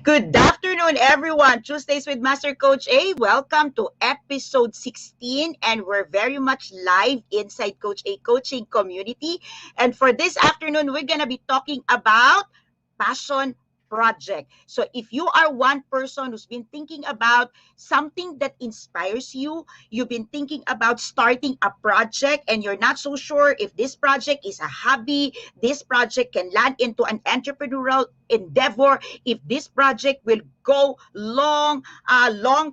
Good afternoon, everyone. Tuesdays with Master Coach A. Welcome to episode 16, and we're very much live inside Coach A coaching community. And for this afternoon, we're going to be talking about passion project. So if you are one person who's been thinking about something that inspires you, you've been thinking about starting a project and you're not so sure if this project is a hobby, this project can land into an entrepreneurial endeavor, if this project will go long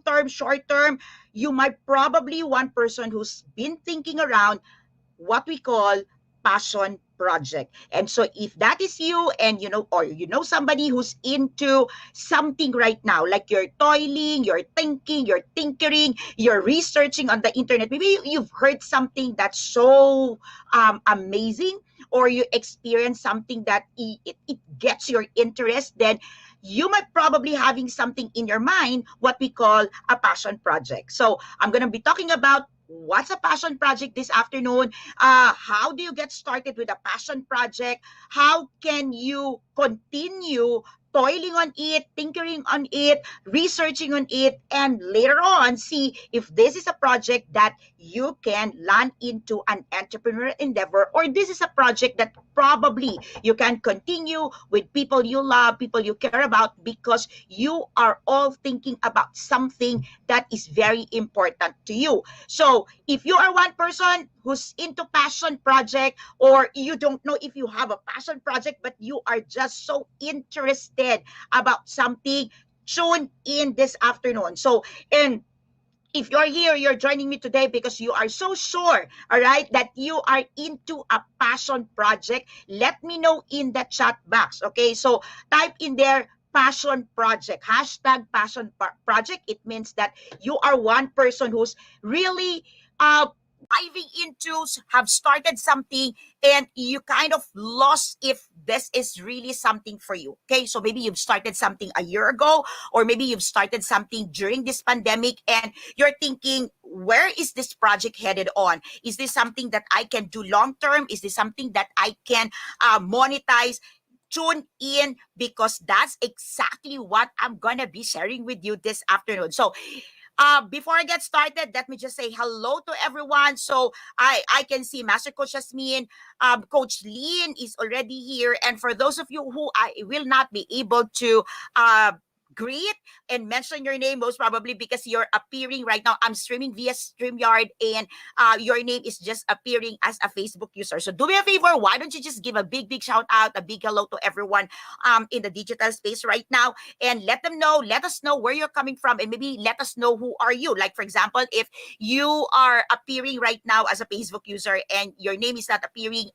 term, short term, you might probably one person who's been thinking around what we call passion project. And so if that is you and or somebody who's into something right now, like you're toiling, you're thinking, you're tinkering, you're researching on the internet, maybe you've heard something that's so amazing, or you experience something that it gets your interest, then you might probably having something in your mind, what we call a passion project. So I'm going to be talking about what's a passion project this afternoon. How do you get started with a passion project? How can you continue toiling on it, tinkering on it, researching on it, and later on see if this is a project that you can land into an entrepreneurial endeavor, or this is a project that probably you can continue with people you love, people you care about, because you are all thinking about something that is very important to you. So if you are one person who's into passion project, or you don't know if you have a passion project, but you are just so interested about something, tune in this afternoon. So, and if you're here, you're joining me today because you are so sure, all right, that you are into a passion project. Let me know in the chat box, okay? So type in there passion project, hashtag passion project. It means that you are one person who's really diving into, have started something, and you kind of lost if this is really something for you. Okay, so maybe you've started something a year ago, or maybe you've started something during this pandemic, and you're thinking, where is this project headed on? Is this something that I can do long term? Is this something that I can monetize? Tune in, because that's exactly what I'm gonna be sharing with you this afternoon. So before I get started, let me just say hello to everyone. So I can see Master Coach Jasmine, Coach Lean is already here. And for those of you who I will not be able to greet and mention your name, most probably because you're appearing right now, I'm streaming via StreamYard, and your name is just appearing as a Facebook user. So do me a favor, why don't you just give a big shout out, a big hello to everyone in the digital space right now, and let us know where you're coming from, and maybe let us know who are you. Like for example, if you are appearing right now as a Facebook user and your name is not appearing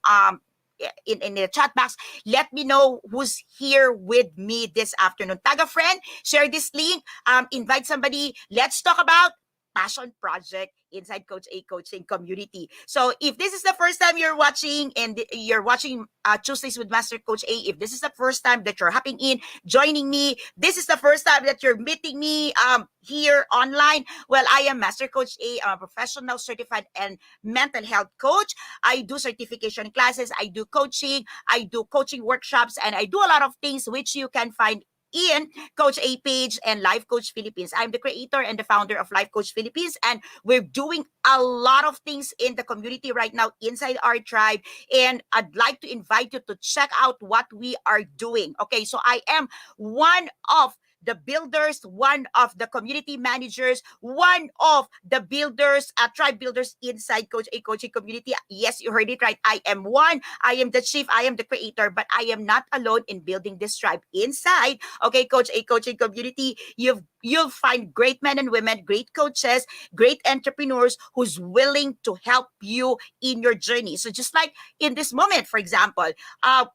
in the chat box, let me know who's here with me this afternoon. Tag a friend, share this link, invite somebody. Let's talk about passion project inside Coach A coaching community. So if this is the first time you're watching, and you're watching Tuesdays with Master Coach A, if this is the first time that you're hopping in, joining me, this is the first time that you're meeting me here online, well, I am Master Coach A. I'm a professional certified and mental health coach. I do certification classes, I do coaching, I do coaching workshops, and I do a lot of things which you can find in Coach A page and Life Coach Philippines. I'm the creator and the founder of Life Coach Philippines, and we're doing a lot of things in the community right now inside our tribe. And I'd like to invite you to check out what we are doing. Okay, so I am one of the builders, one of the community managers, one of the builders, tribe builders inside Coach A coaching community. Yes, you heard it right. I am one. I am the chief. I am the creator, but I am not alone in building this tribe inside. Okay, Coach A coaching community. You'll find great men and women, great coaches, great entrepreneurs who's willing to help you in your journey. So just like in this moment, for example,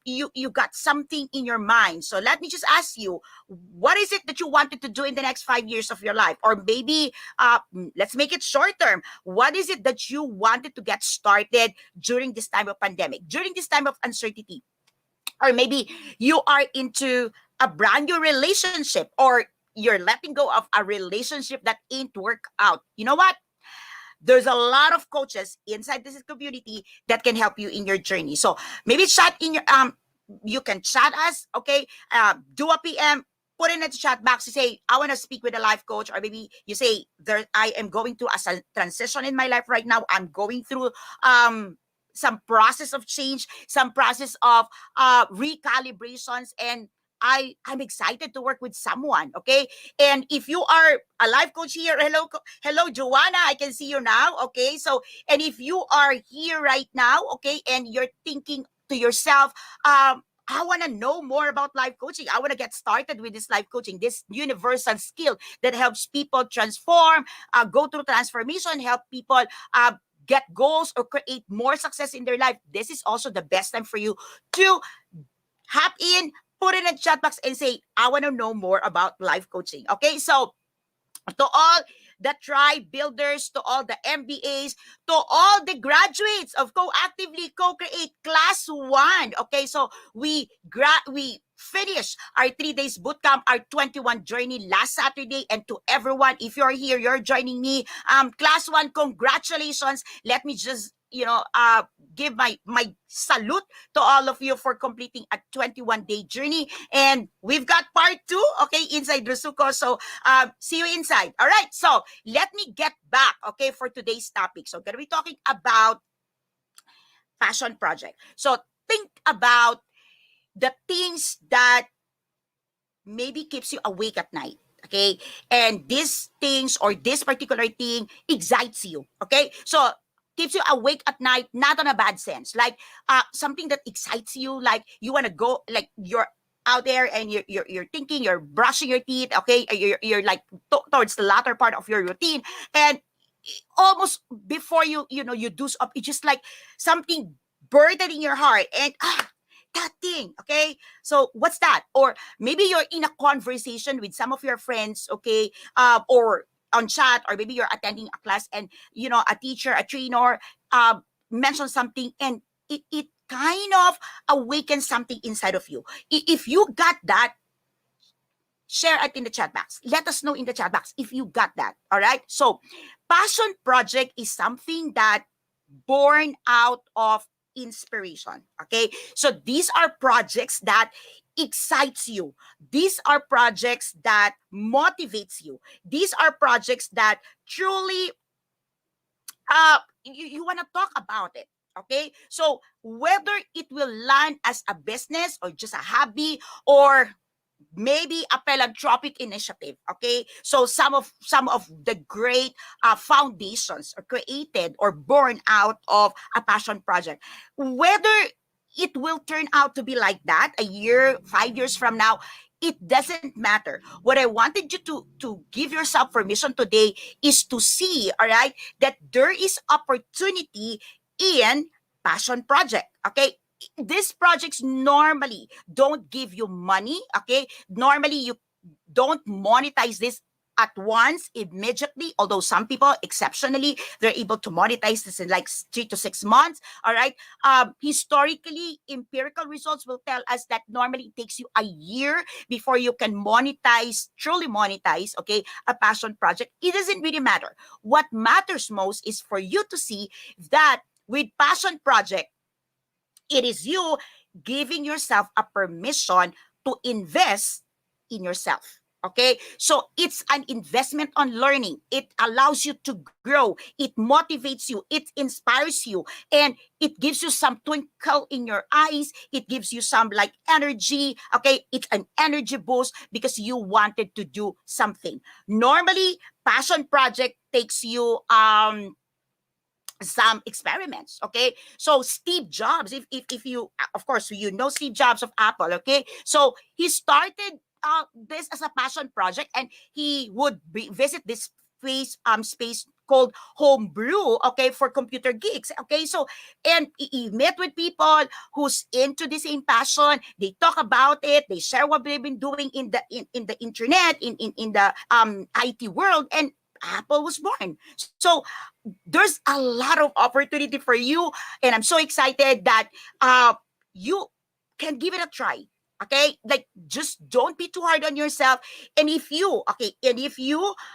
you got something in your mind. So let me just ask you, what is it that you wanted to do in the next 5 years of your life? Or maybe let's make it short term. What is it that you wanted to get started during this time of pandemic, during this time of uncertainty? Or maybe you are into a brand new relationship, or you're letting go of a relationship that ain't work out. You know what? There's a lot of coaches inside this community that can help you in your journey. So maybe chat in your you can chat us, okay? Do a PM, put in the chat box. You say, I want to speak with a life coach, or maybe you say, there, I am going through a transition in my life right now. I'm going through some process of change, some process of recalibrations, and I'm excited to work with someone. Okay, and if you are a life coach here, hello, Joanna, I can see you now. Okay, so, and if you are here right now, okay, and you're thinking to yourself, I want to know more about life coaching. I want to get started with this life coaching, this universal skill that helps people transform, go through transformation, help people get goals or create more success in their life. This is also the best time for you to hop in, put in a chat box and say, I want to know more about life coaching. Okay, so to all the tribe builders, to all the MBAs, to all the graduates of Co-Actively Co-Create Class 1. Okay, so we finished our 3 days bootcamp, our 21 journey last Saturday. And to everyone, if you're here, you're joining me, Class 1, congratulations. Let me just give my salute to all of you for completing a 21-day journey. And we've got part 2, okay, inside Rusuko. So see you inside. All right, so let me get back, okay, for today's topic. So we're going to be talking about passion project. So think about the things that maybe keeps you awake at night. Okay, and these things or this particular thing excites you. Okay, so keeps you awake at night, not on a bad sense, like something that excites you, like you want to go, like you're out there and you're thinking, you're brushing your teeth, okay, you're like towards the latter part of your routine, and almost before you do up, it's just like something burden in your heart, and that thing, okay, so what's that? Or maybe you're in a conversation with some of your friends, okay, or on chat, or maybe you're attending a class and a teacher, a trainer mentioned something, and it kind of awakens something inside of you. If you got that, share it in the chat box. Let us know in the chat box if you got that. All right, so passion project is something that born out of inspiration. Okay, so these are projects that excites you, these are projects that motivates you, these are projects that truly you want to talk about it. Okay, so whether it will land as a business or just a hobby, or maybe a philanthropic initiative. Okay, so some of the great foundations are created or born out of a passion project. Whether it will turn out to be like that a year, 5 years from now, it doesn't matter. What I wanted you to give yourself permission today is to see, all right, that there is opportunity in passion project. Okay, these projects normally don't give you money. Okay, normally you don't monetize this at once immediately, although some people exceptionally they're able to monetize this in like 3 to 6 months. All right, historically empirical results will tell us that normally it takes you a year before you can truly monetize, okay, a passion project. It doesn't really matter. What matters most is for you to see that with passion project, it is you giving yourself a permission to invest in yourself. Okay, so it's an investment on learning. It allows you to grow, it motivates you, it inspires you, and it gives you some twinkle in your eyes, it gives you some like energy. Okay, it's an energy boost because you wanted to do something. Normally passion project takes you some experiments. Okay, so Steve Jobs, if you, of course, Steve Jobs of Apple. Okay, so he started this as a passion project, and he would visit this space called Homebrew, okay, for computer geeks. Okay, so and he met with people who's into the same passion. They talk about it, they share what they've been doing in the internet, in the IT world, and Apple was born. So there's a lot of opportunity for you, and I'm so excited that you can give it a try. Okay, like just don't be too hard on yourself. And if you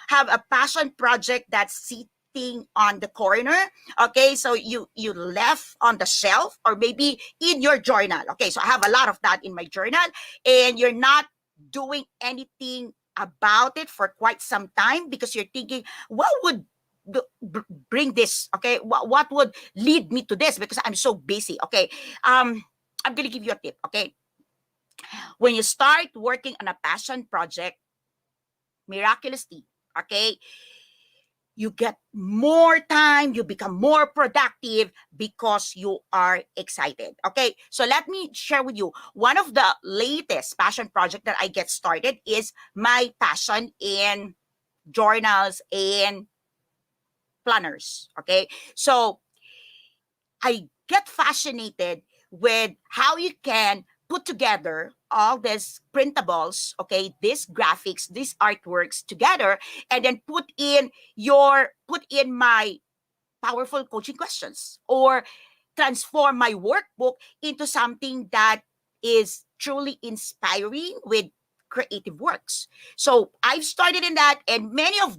have a passion project that's sitting on the corner, okay, so you left on the shelf or maybe in your journal. Okay, so I have a lot of that in my journal, and you're not doing anything about it for quite some time because you're thinking, what would bring this? Okay, what would lead me to this? Because I'm so busy. Okay, I'm gonna give you a tip. Okay, when you start working on a passion project, miraculously, okay, you get more time, you become more productive because you are excited. Okay, so let me share with you one of the latest passion project that I get started is my passion in journals and planners. Okay, so I get fascinated with how you can put together all these printables, okay, these graphics, these artworks together, and then put in my powerful coaching questions or transform my workbook into something that is truly inspiring with creative works. So I've started in that, and many of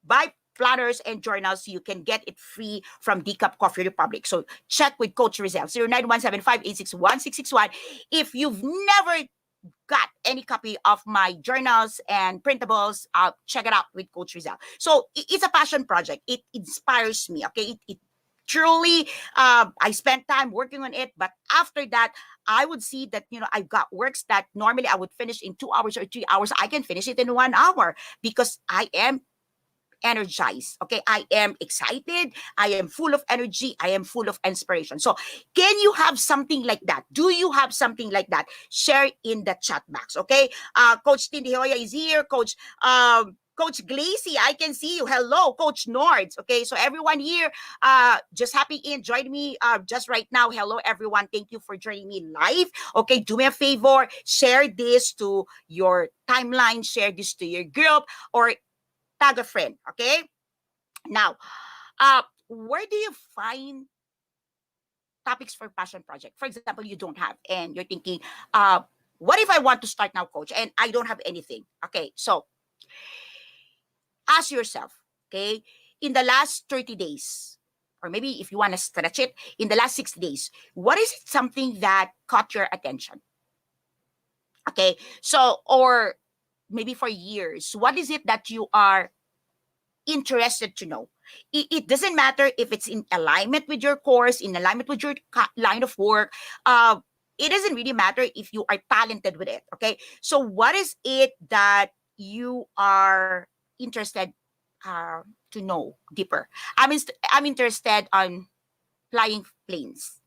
buy planners and journals, you can get it free from Decaf Coffee Republic. So check with Coach Rizal, 0917586161. If you've never got any copy of my journals and printables, check it out with Coach Rizal. So it's a passion project. It inspires me, okay? It truly, I spent time working on it, but after that, I would see that, I've got works that normally I would finish in 2 hours or 3 hours. I can finish it in 1 hour because I am energized. Okay, I am excited. I am full of energy. I am full of inspiration. So, can you have something like that? Do you have something like that? Share in the chat box. Okay, Coach Tindy Hoya is here. Coach Glacy, I can see you. Hello, Coach Nords. Okay, so everyone here, just happy in, join me just right now. Hello, everyone. Thank you for joining me live. Okay, do me a favor, share this to your timeline, share this to your group, or tag a friend. Okay. Now, where do you find topics for passion project? For example, you don't have, and you're thinking, what if I want to start now, coach, and I don't have anything? Okay. So ask yourself, okay, in the last 30 days, or maybe if you want to stretch it, in the last 60 days, what is something that caught your attention? Okay. So, or maybe for years, what is it that you are interested to know? It doesn't matter if it's in alignment with your course, in alignment with your line of work. It doesn't really matter if you are talented with it. Okay. So, what is it that you are interested to know deeper? I'm interested on flying planes.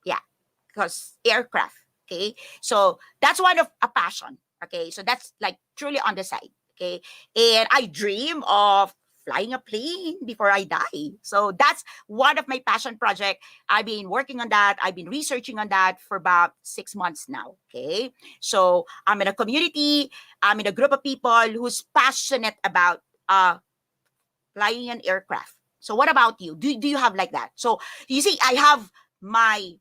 Yeah, because aircraft. Okay. So, that's one of a passion. Okay. So, that's like truly on the side. Okay. And I dream of flying a plane before I die. So that's one of my passion project. I've been working on that. I've been researching on that for about 6 months now. Okay. So I'm in a community. I'm in a group of people who's passionate about flying an aircraft. So what about you? Do you have like that? So you see, I have my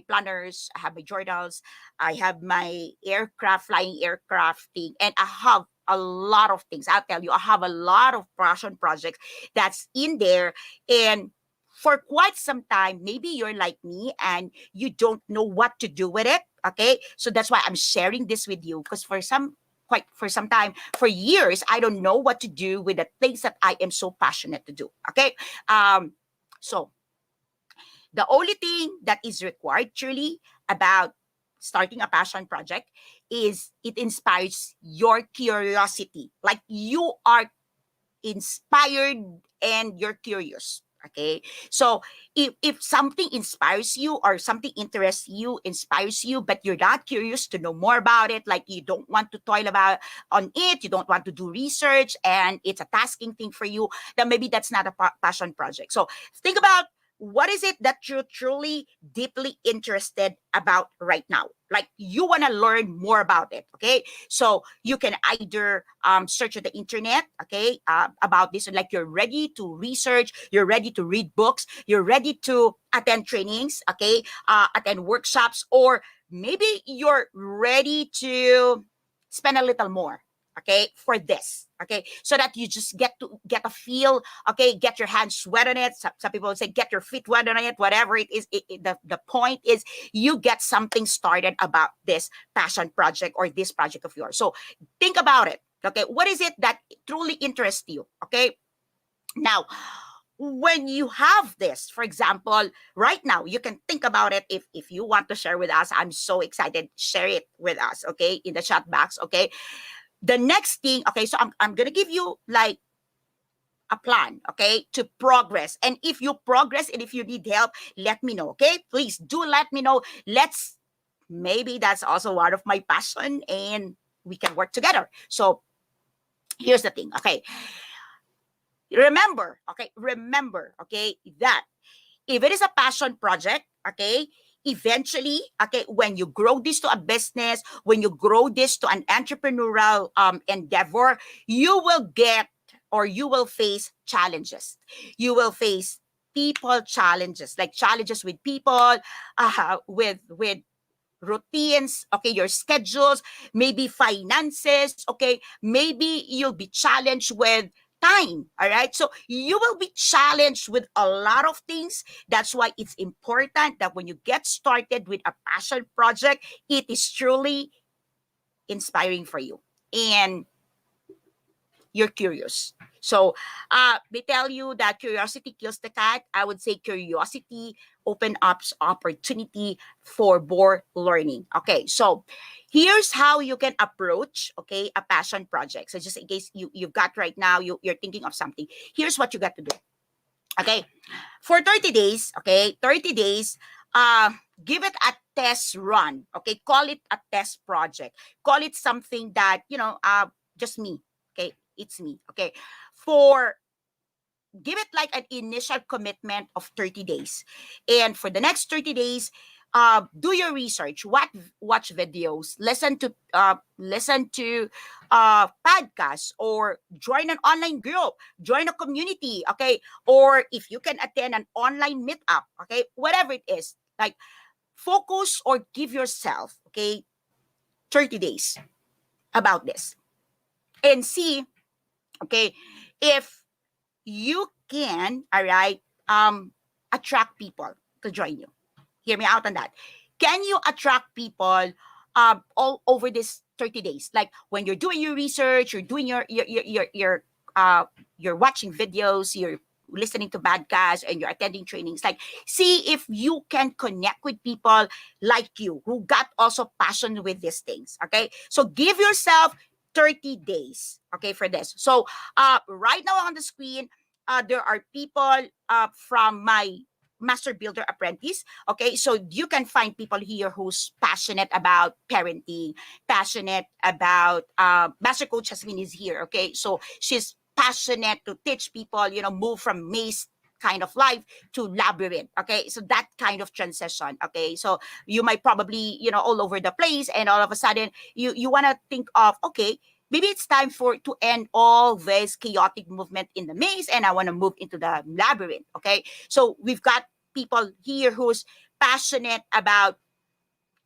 planners, I have my journals, I have my flying aircraft thing, and I have a lot of things. I'll tell you, I have a lot of passion projects that's in there. And for quite some time, maybe you're like me and you don't know what to do with it. Okay. So that's why I'm sharing this with you, because for some time, for years, I don't know what to do with the things that I am so passionate to do. Okay. So the only thing that is required truly about starting a passion project is it inspires your curiosity. Like you are inspired and you're curious. Okay. So if something inspires you or something interests you, inspires you, but you're not curious to know more about it, like you don't want to toil about on it, you don't want to do research, and it's a tasking thing for you, then maybe that's not a passion project. So think about what is it that you're truly deeply interested about right now? Like you want to learn more about it. Okay. So you can either search on the internet, okay, about this. Like you're ready to research, you're ready to read books, you're ready to attend trainings, okay, attend workshops, or maybe you're ready to spend a little more. okay, for this, okay, so that you just get to get a feel, okay, get your hands wet on it. Some people would say get your feet wet on it, whatever it is. The point is you get something started about this passion project or this project of yours. So think about it, okay, what is it that truly interests you, okay? Now, when you have this, for example, right now, you can think about it. If you want to share with us, I'm so excited, share it with us, okay, in the chat box, okay? The next thing, okay, so I'm gonna give you like a plan, okay, to progress. And if you progress and if you need help, let me know, okay? Please do let me know. Maybe that's also one of my passion and we can work together. So here's the thing, okay? Remember, okay, that if it is a passion project, okay, eventually, okay, when you grow this to a business, when you grow this to an entrepreneurial endeavor, you will get or you will face challenges. You will face people challenges, like challenges with people, with routines, okay, your schedules, maybe finances, okay, maybe you'll be challenged with time, all right? So you will be challenged with a lot of things. That's why it's important that when you get started with a passion project, it is truly inspiring for you and you're curious. So they tell you that curiosity kills the cat. I would say curiosity open up opportunity for more learning. Okay, so here's how you can approach, okay, a passion project. So just in case you've got right now, you're thinking of something, here's what you got to do. Okay, for 30 days, okay, 30 days, give it a test run. Okay, call it a test project. Call it something that, just me. Okay, it's me. Okay, for give it like an initial commitment of 30 days. And for the next 30 days, do your research, watch videos, listen to podcasts, or join an online group, join a community, okay? Or if you can attend an online meetup, okay? Whatever it is, like focus or give yourself, okay, 30 days about this and see, okay, if you can, all right, attract people to join you. Hear me out on that. Can you attract people all over this 30 days? Like when you're doing your research, you're doing you're watching videos, you're listening to podcasts, and you're attending trainings. Like, see if you can connect with people like you who got also passion with these things. Okay, so give yourself 30 days, okay, for this. So right now on the screen, there are people from my Master Builder Apprentice. Okay, so you can find people here who's passionate about parenting, passionate about Master Coach Jasmine is here. Okay, so she's passionate to teach people, move from maze kind of life to labyrinth. Okay, so that kind of transition. Okay, so you might probably, all over the place, and all of a sudden you want to think of, okay, maybe it's time to end all this chaotic movement in the maze, and I want to move into the labyrinth. Okay, so we've got people here who's passionate about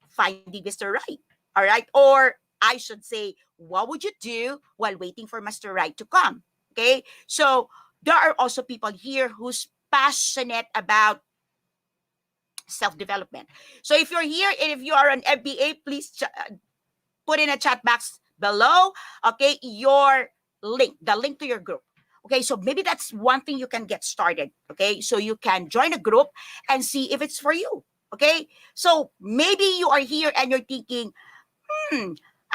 finding Mr. Right. All right, or I should say, what would you do while waiting for Mr. Right to come? Okay, so there are also people here who's passionate about self-development. So if you're here and if you are an MBA, please put in a chat box below, okay, your link, the link to your group. Okay, so maybe that's one thing you can get started. Okay, so you can join a group and see if it's for you. Okay, so maybe you are here and you're thinking,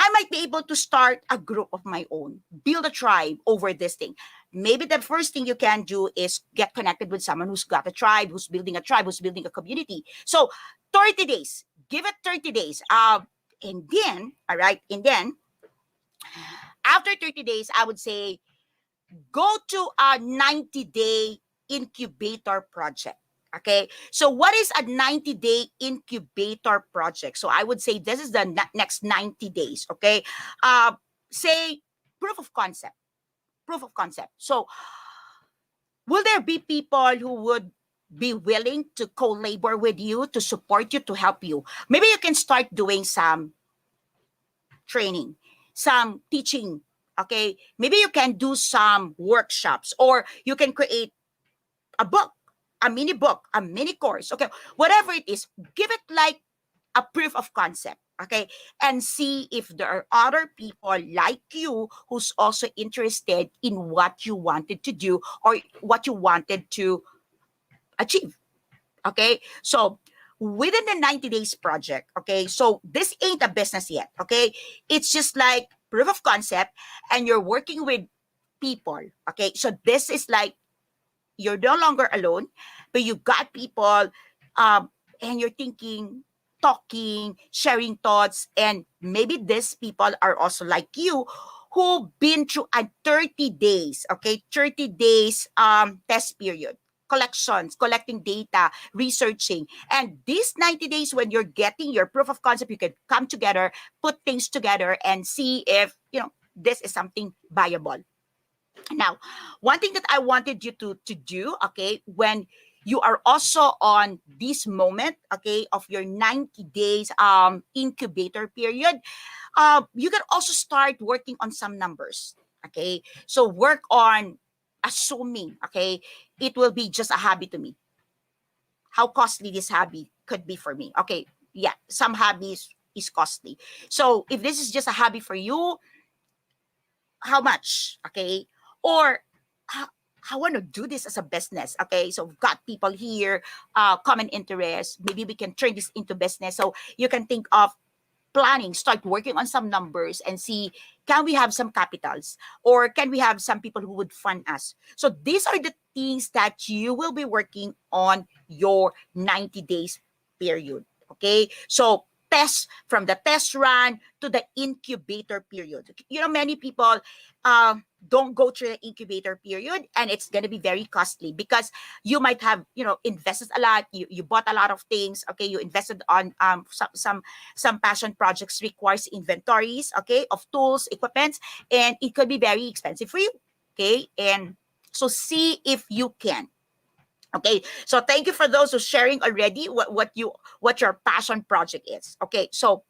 I might be able to start a group of my own, build a tribe over this thing. Maybe the first thing you can do is get connected with someone who's got a tribe, who's building a tribe, who's building a community. So 30 days, give it 30 days. And then, all right, and then after 30 days, I would say go to a 90-day incubator project. Okay, so what is a 90-day incubator project? So I would say this is the next 90 days. Okay, say proof of concept. So will there be people who would be willing to co-labor with you, to support you, to help you? Maybe you can start doing some training, some teaching Okay, maybe you can do some workshops, or you can create a book, a mini book, a mini course. Okay, whatever it is, give it like a proof of concept. Okay, and see if there are other people like you who's also interested in what you wanted to do or what you wanted to achieve. Okay, so within the 90 days project, okay, so this ain't a business yet. Okay, it's just like proof of concept, and you're working with people. Okay, so this is like you're no longer alone, but you got people, um, and you're thinking, talking, sharing thoughts, and maybe these people are also like you, who've been through a 30 days, okay, 30 days test period, collections, collecting data, researching. And these 90 days, when you're getting your proof of concept, you can come together, put things together, and see if, this is something viable. Now, one thing that I wanted you to do, okay, when you are also on this moment, okay, of your 90 days incubator period, you can also start working on some numbers. Okay, so work on assuming, okay, it will be just a hobby to me. How costly this hobby could be for me? Okay, yeah, some hobbies is costly. So if this is just a hobby for you, how much? Okay, or I want to do this as a business. Okay, so we've got people here, common interest. Maybe we can turn this into business. So you can think of planning, start working on some numbers and see, can we have some capitals, or can we have some people who would fund us? So these are the things that you will be working on your 90 days period. Okay, so test, from the test run to the incubator period. Many people don't go through the incubator period, and it's going to be very costly because you might have invested a lot, you bought a lot of things. Okay, you invested on some passion projects requires inventories, okay, of tools, equipments, and it could be very expensive for you. Okay, and so see if you can. Okay, so thank you for those who sharing already what your passion project is. Okay, so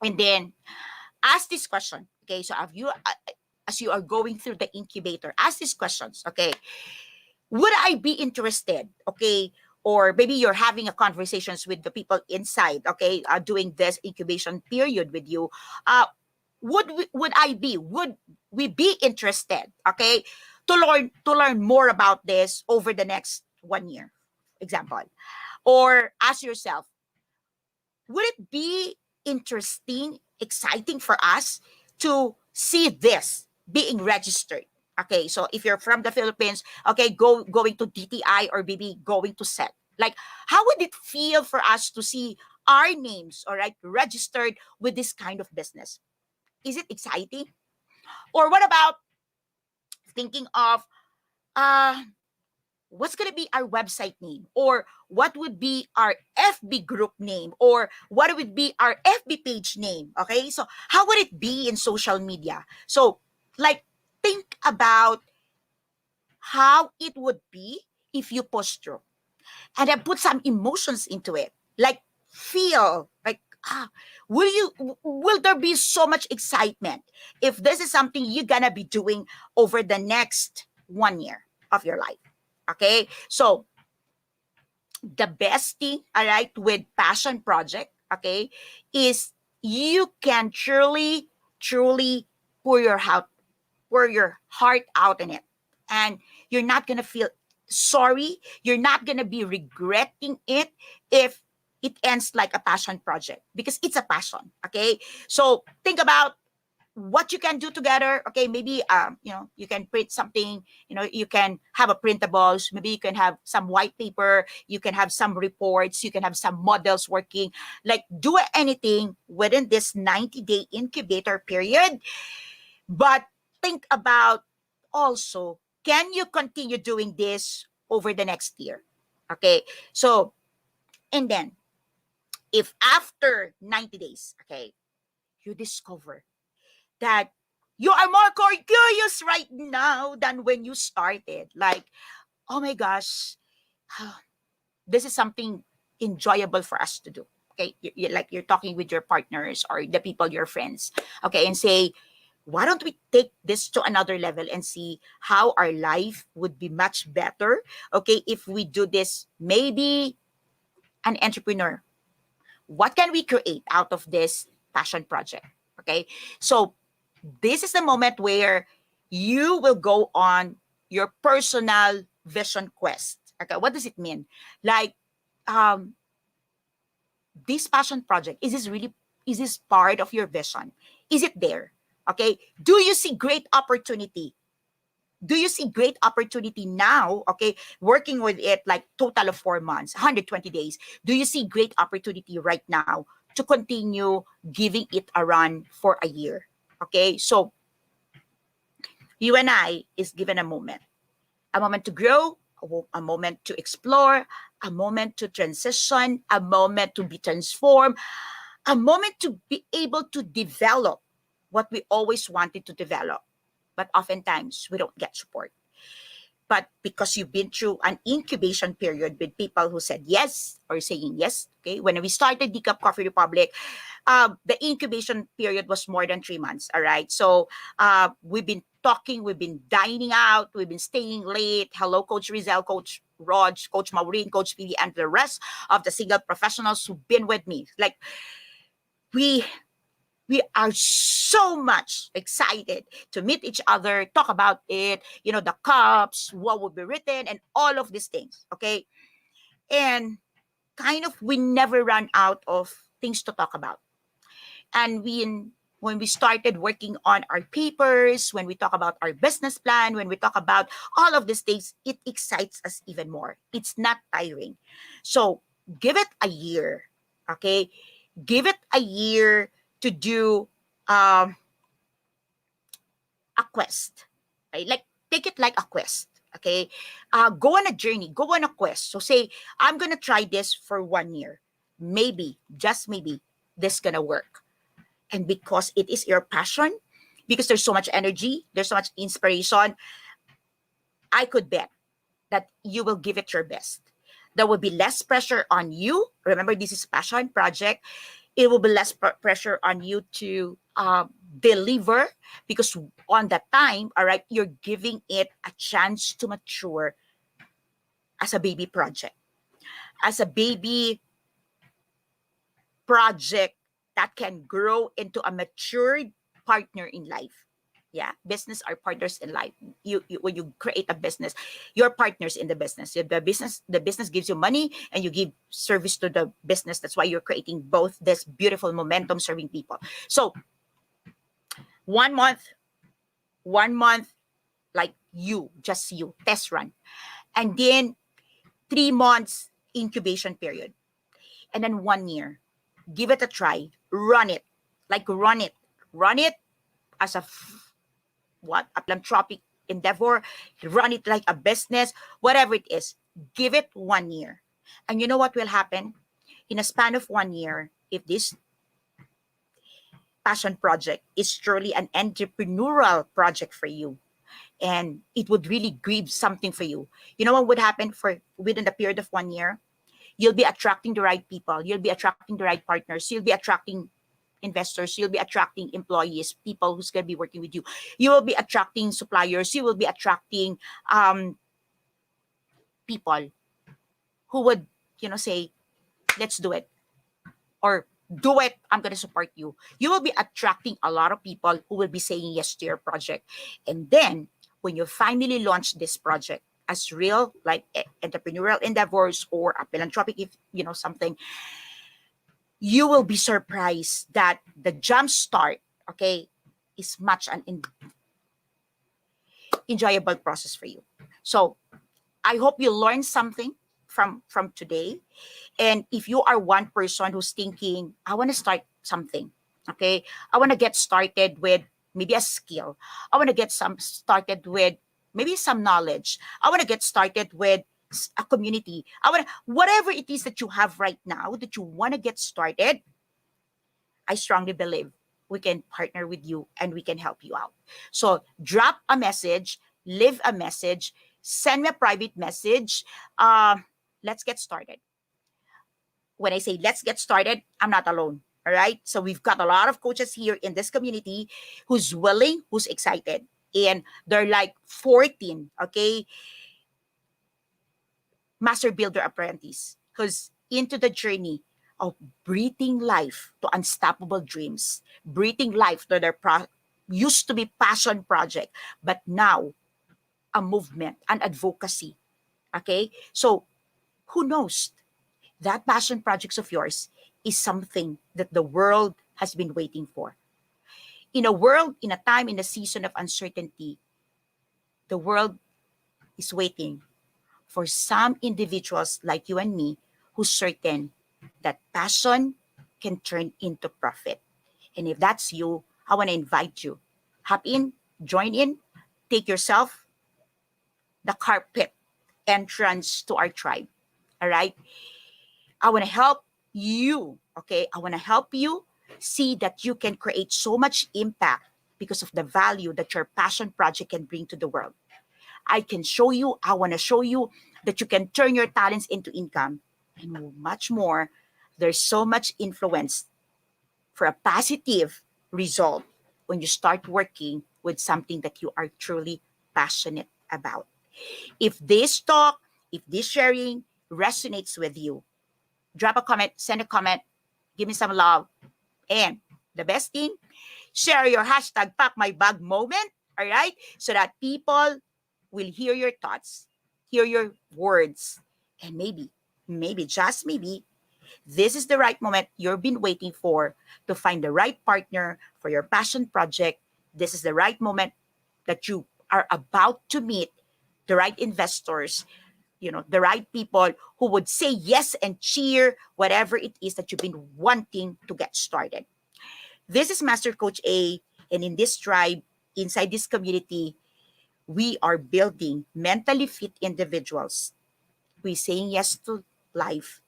and then ask this question. Okay, so have you as you are going through the incubator, ask these questions. Okay, would I be interested? Okay, or maybe you're having a conversations with the people inside. Okay, doing this incubation period with you. Would we be interested? Okay, to learn more about this over the next 1 year, example, or ask yourself, would it be interesting, exciting for us to see this being registered? Okay, so if you're from the Philippines, okay, going to DTI or maybe going to SET. Like, how would it feel for us to see our names, all right, registered with this kind of business? Is it exciting? Or what about thinking of uh what's going to be our website name, or what would be our FB group name, or what would be our FB page name? Okay, so how would it be in social media? So, like, think about how it would be if you post through, and then put some emotions into it. Like, feel like, will there be so much excitement if this is something you're gonna be doing over the next 1 year of your life? Okay, so the best thing, all right, with passion project, okay, is you can truly pour your heart out in it, and you're not gonna feel sorry, you're not gonna be regretting it if it ends like a passion project, because it's a passion. Okay, so think about what you can do together. Okay, maybe you can print something, you can have a printables, maybe you can have some white paper, you can have some reports, you can have some models working. Like, do anything within this 90-day incubator period, but think about also, can you continue doing this over the next year? Okay, so, and then if after 90 days, okay, you discover that you are more curious right now than when you started. Like, oh my gosh, this is something enjoyable for us to do. Okay, like you're talking with your partners or the people, your friends. Okay, and say, why don't we take this to another level and see how our life would be much better, okay, if we do this? Maybe an entrepreneur. What can we create out of this passion project? Okay, so this is the moment where you will go on your personal vision quest. Okay, what does it mean? Like, um, this passion project, is this part of your vision? Is it there? Okay, do you see great opportunity? Do you see great opportunity now? Okay, working with it like total of 4 months, 120 days. Do you see great opportunity right now to continue giving it a run for a year? Okay, so you and I is given a moment to grow, a moment to explore, a moment to transition, a moment to be transformed, a moment to be able to develop what we always wanted to develop. But oftentimes we don't get support. But because you've been through an incubation period with people who said yes or saying yes, okay, when we started Decaf Coffee Republic, the incubation period was more than 3 months. All right. So we've been talking, we've been dining out, we've been staying late. Hello, Coach Rizal, Coach Raj, Coach Maureen, Coach PD, and the rest of the single professionals who've been with me. Like, we we are so much excited to meet each other, talk about it, the cups, what would be written, and all of these things. Okay. And kind of we never run out of things to talk about. And when we started working on our papers, when we talk about our business plan, when we talk about all of these things, it excites us even more. It's not tiring. So give it a year, okay? Give it a year to do um, a quest, right? Like, take it like a quest, okay? Go on a journey, go on a quest. So say, I'm gonna try this for 1 year. Maybe, just maybe, this gonna work. And because it is your passion, because there's so much energy, there's so much inspiration, I could bet that you will give it your best. There will be less pressure on you. Remember, this is passion project. It will be less pressure on you to deliver, because on that time, all right, you're giving it a chance to mature as a baby project, as a baby project that can grow into a matured partner in life. Yeah, business are partners in life. You when you create a business, you're partners in the business. The business gives you money, and you give service to the business. That's why you're creating both this beautiful momentum serving people. So 1 month, 1 month, like, just you test run, and then 3 months incubation period, and then 1 year. Give it a try. Run it, run it as a philanthropic endeavor. Run it like a business, whatever it is. Give it 1 year, and you know what will happen in a span of 1 year. If this passion project is truly an entrepreneurial project for you, and it would really grieve something for you, you know what would happen for within the period of 1 year? You'll be attracting the right people, you'll be attracting the right partners, you'll be attracting investors, you'll be attracting employees, people who's going to be working with you. You will be attracting suppliers, you will be attracting people who would, say, let's do it, or do it, I'm going to support you. You will be attracting a lot of people who will be saying yes to your project. And then when you finally launch this project as real, like entrepreneurial endeavors or a philanthropic, if something, you will be surprised that the jump start, okay, is much an enjoyable process for you. So I hope you learned something from today. And if you are one person who's thinking, I want to start something, okay, I want to get started with maybe a skill, I want to get started with maybe some knowledge, I want to get started with a community, I want to, whatever it is that you have right now that you want to get started, I strongly believe we can partner with you and we can help you out. So drop a message, leave a message, send me a private message. Let's get started. When I say let's get started, I'm not alone. All right. So we've got a lot of coaches here in this community who's willing, who's excited. And they're like 14, okay, master builder apprentice who's into the journey of breathing life to unstoppable dreams, breathing life to their used to be passion project, but now a movement, an advocacy. Okay? So who knows? That passion projects of yours is something that the world has been waiting for. In a world, in a time, in a season of uncertainty, the world is waiting for some individuals like you and me who's certain that passion can turn into profit. And if that's you, I want to invite you. Hop in, join in, take yourself the carpet entrance to our tribe. All right? I want to help you, okay? I want to help you see that you can create so much impact because of the value that your passion project can bring to the world. I can show you, I want to show you that you can turn your talents into income and much more. There's so much influence for a positive result when you start working with something that you are truly passionate about. If this talk, if this sharing resonates with you, drop a comment, send a comment, give me some love. And the best thing, share your hashtag pack my bag moment, all right? So that people will hear your thoughts, hear your words, and maybe, just maybe, this is the right moment you've been waiting for to find the right partner for your passion project. This is the right moment that you are about to meet the right investors, the right people who would say yes and cheer whatever it is that you've been wanting to get started. This is Master Coach A, and in this tribe, inside this community, we are building mentally fit individuals. We're saying yes to life,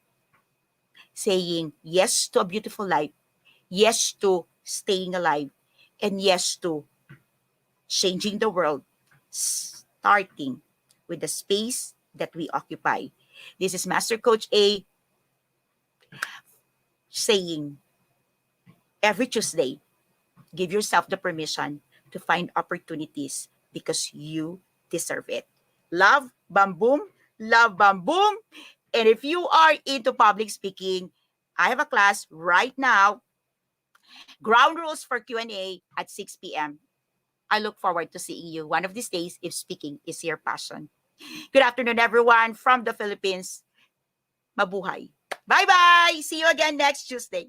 saying yes to a beautiful life, yes to staying alive, and yes to changing the world, starting with the space that we occupy. This is Master Coach A saying every Tuesday, give yourself the permission to find opportunities because you deserve it. Love, bam boom, love, bam boom. And if you are into public speaking, I have a class right now, ground rules for Q&A at 6 p.m. I look forward to seeing you one of these days if speaking is your passion. Good afternoon, everyone from the Philippines. Mabuhay. Bye-bye. See you again next Tuesday.